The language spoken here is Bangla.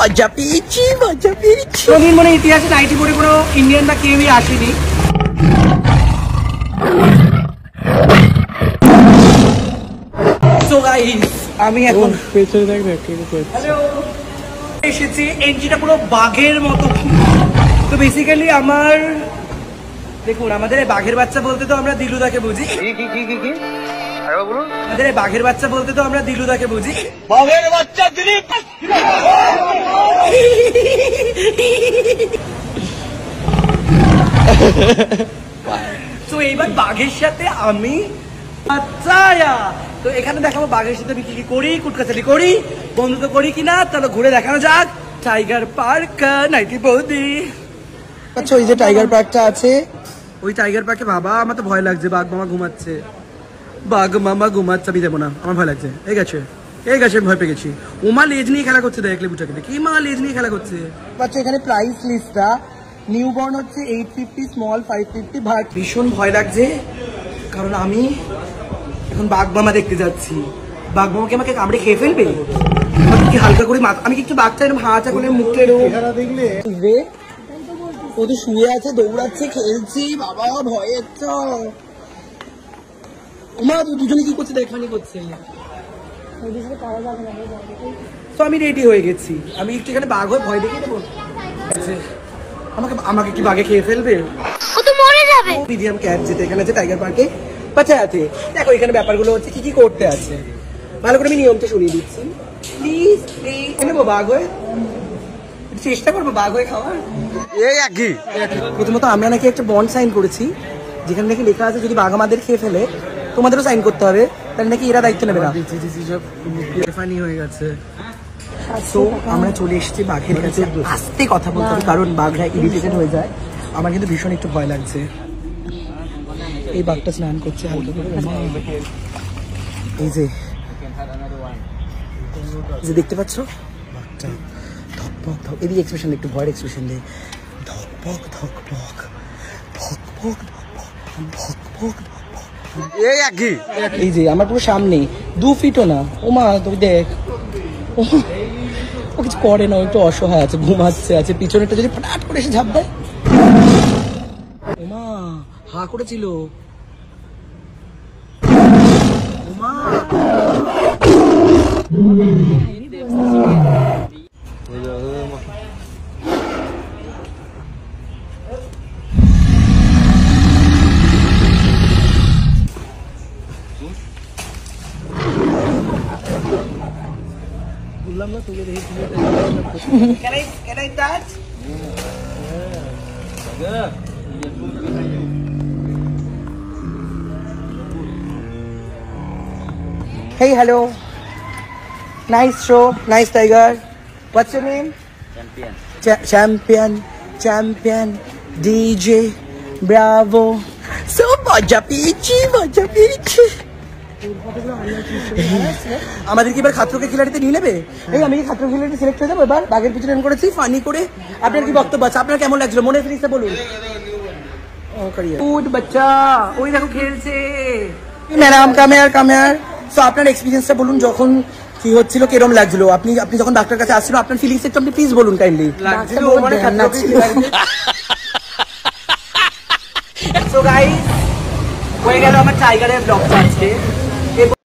মজা পেয়েছি মজা পেয়েছি। কোনদিন মনে ইতিহাসে নাইটি পরে কোনো ইন্ডিয়ান বা কেউই আসেনি। সো গাইস আমি এখন পেছনে দেখ না হ্যালো এসেছি। এন্ট্রিটা পুরো বাঘের মতো। তো বেসিক্যালি আমার দেখুন আমাদের এই বাঘের বাচ্চা বলতে তো আমরা দিলুদাকে বুঝি। আমাদের এই বাঘের বাচ্চা বলতে তো আমরা দিলুদাকে বুঝি। বাঘের বাচ্চা দিলীপ। তো এইবার বাঘের সাথে আমি আচ্ছা তো এখানে দেখাবো বাঘের সাথে আমি কি কি করি, কুটকাচালি করি, বন্ধুত্ব করি কিনা। তাহলে ঘুরে দেখানো যাক টাইগার পার্ক নাইটি বৌদি। আচ্ছা ওই যে টাইগার পার্কটা আছে, ওই টাইগার পার্কে বাবা আমার তো ভয় লাগছে। বাঘ মামা ঘুমাচ্ছে, বাঘ মামা ঘুমাচ্ছে, আমি যাবো না, আমার ভয় লাগছে। এই গেছে আমি ভয় পেয়ে গেছি। উমা লেজ নিয়ে খেলা করছে, দেখলে বুটাকে দেখি মা লেজ নিয়ে খেলা করছে। আচ্ছা এখানে প্রাইস লিস্টটা নিউ বর্ন হচ্ছে 850, স্মল 550 ভাট। ভীষণ ভয় লাগছে কারণ আমি এখন বাঘ মামা দেখতে যাচ্ছি। বাঘ মামাকে আমাকে কামড়ে খেয়ে ফেলবে। আমাকে কি হালকা করে আমি কিছু বাঘটা এরকম হাঁচা করে মুখটা দেখলে ও তো শুয়ে আছে, দৌড়াচ্ছে, খেলছি, বাবা ভয়ে তো মা দুজনে কি করছে দেখানি করছে। তো আমি রেডি হয়ে গেছি, আমি একটু এখানে বাঘ হয়ে ভয় দেখিয়ে দেবো। আমাকে কি বাঘে খেয়ে ফেলবে? ও তো মরে যাবে। মিডিয়াম ক্যাট যেতে এখানে আছে টাইগার পার্কে বাচ্চা আছে। দেখো এখানে ব্যাপারগুলো হচ্ছে কি কি করতে আছে, ভালো করে আমি নিয়মটা শুনিয়ে দিচ্ছি। প্লিজ নেবো বাঘ হয়ে, চেষ্টা করবো বাঘ হয়ে খাওয়ার। এই একই প্রথমত আমরা নাকি একটা বন্ড সাইন করেছি যেখানে নাকি লেখা আছে যদি বাঘ আমাদের খেয়ে ফেলে তোমাদেরও সাইন করতে হবে, তাহলে নাকি এরা দায়িত্ব নেবে না। ফানি হয়ে গেছে। তো আমরা চলে এসেছি বাঘের কাছে। আস্তে কথা বলতে হবে কারণ বাঘরা ইরিটেটেড হয়ে যায়। আমার কিন্তু ভীষণ একটু ভয় লাগছে। এই বাঘটা স্নান করছে হালকা করে। এই যে দেখতে পাচ্ছ বাঘটা ধকপক ধক, এদিকে এক্সপ্রেশন একটু ভয়ের এক্সপ্রেশন দে। ধকপক ধকপক ধকপক ধকপক ধকপক। এই একই এই যে আমার পুরো সামনে 2 ফিটও না। ওমা তুই দেখ, ও কিছু করে না, ও একটু অসহায় আছে, ঘুমাচ্ছে আছে। পিছনেটা যদি ফটাট করে এসে ঝাঁপ দেয়। ওমা হা করেছিল। ওমা বললাম না তোকে দেখি। Can I touch? Hey, hello. Nice show, nice tiger. What's your name? Champion. DJ. Bravo. So মজা পেয়েছি মজা পেয়েছি। আমাদেরকে এবার খাতরকে খিলাড়িতে নিয়ে নেবে। এই আমি কি খাতর খিলাড়িতে সিলেক্ট হয়ে যাবো এবার? বাঘের পিছনে রান করেছি ফানি করে। আপনার কি বক্তব্য আছে? আপনার কেমন লাগছিল মনে ফিরিয়ে বলুন। গুড বাচ্চা, ওই দেখো খেলছে। ম্যাডাম কামেয়ার। তো আপনার এক্সপিরিয়েন্সটা বলুন, যখন কি হচ্ছিল কিরকম লাগছিল? আপনি যখন ডাক্তার কাছে আসছিল আপনার ফিলিংস একটু আপনি প্লিজ বলুন কাইন্ডলি। সো গাইস হয়ে গেল আমার টাইগারের ব্লগটা আজকে।